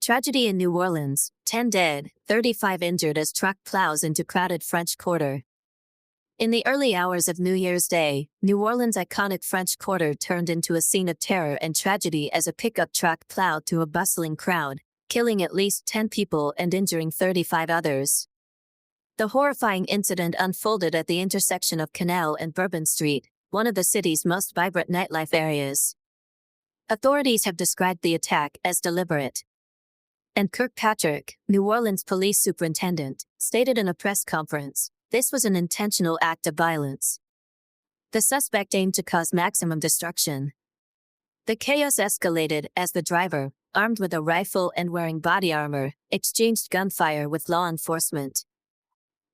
Tragedy in New Orleans, 10 dead, 35 injured as truck plows into crowded French Quarter. In the early hours of New Year's Day, New Orleans' iconic French Quarter turned into a scene of terror and tragedy as a pickup truck plowed through a bustling crowd, killing at least 10 people and injuring 35 others. The horrifying incident unfolded at the intersection of Canal and Bourbon Street, one of the city's most vibrant nightlife areas. Authorities have described the attack as deliberate. And Kirkpatrick, New Orleans police superintendent, stated in a press conference, "This was an intentional act of violence. The suspect aimed to cause maximum destruction." The chaos escalated as the driver, armed with a rifle and wearing body armor, exchanged gunfire with law enforcement.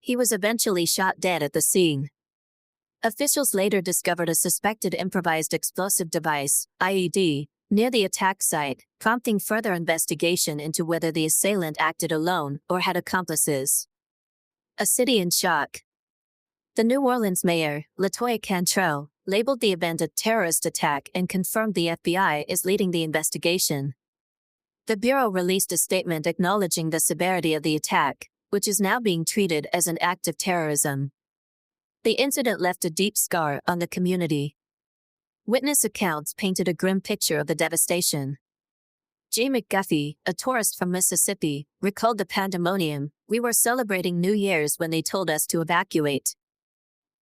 He was eventually shot dead at the scene. Officials later discovered a suspected improvised explosive device, IED, near the attack site, prompting further investigation into whether the assailant acted alone or had accomplices. A city in shock. The New Orleans mayor, LaToya Cantrell, labeled the event a terrorist attack and confirmed the FBI is leading the investigation. The Bureau released a statement acknowledging the severity of the attack, which is now being treated as an act of terrorism. The incident left a deep scar on the community. Witness accounts painted a grim picture of the devastation. Jay McGuffey, a tourist from Mississippi, recalled the pandemonium. "We were celebrating New Year's when they told us to evacuate.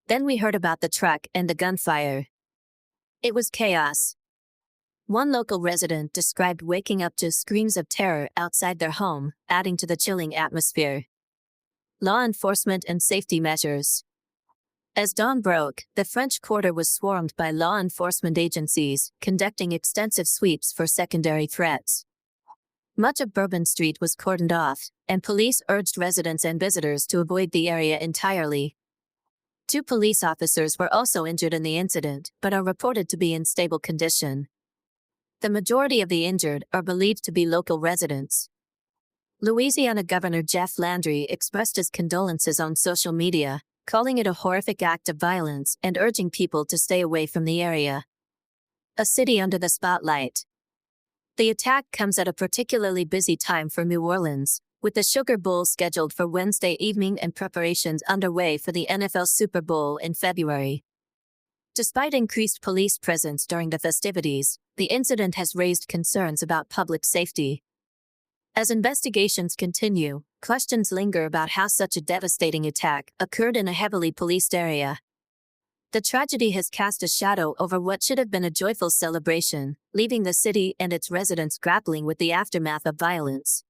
Then we heard about the truck and the gunfire. It was chaos." One local resident described waking up to screams of terror outside their home, adding to the chilling atmosphere. Law enforcement and safety measures. As dawn broke, the French Quarter was swarmed by law enforcement agencies, conducting extensive sweeps for secondary threats. Much of Bourbon Street was cordoned off, and police urged residents and visitors to avoid the area entirely. 2 police officers were also injured in the incident, but are reported to be in stable condition. The majority of the injured are believed to be local residents. Louisiana Governor Jeff Landry expressed his condolences on social media, calling it a horrific act of violence and urging people to stay away from the area. A city under the spotlight. The attack comes at a particularly busy time for New Orleans, with the Sugar Bowl scheduled for Wednesday evening and preparations underway for the NFL Super Bowl in February. Despite increased police presence during the festivities, the incident has raised concerns about public safety. As investigations continue, questions linger about how such a devastating attack occurred in a heavily policed area. The tragedy has cast a shadow over what should have been a joyful celebration, leaving the city and its residents grappling with the aftermath of violence.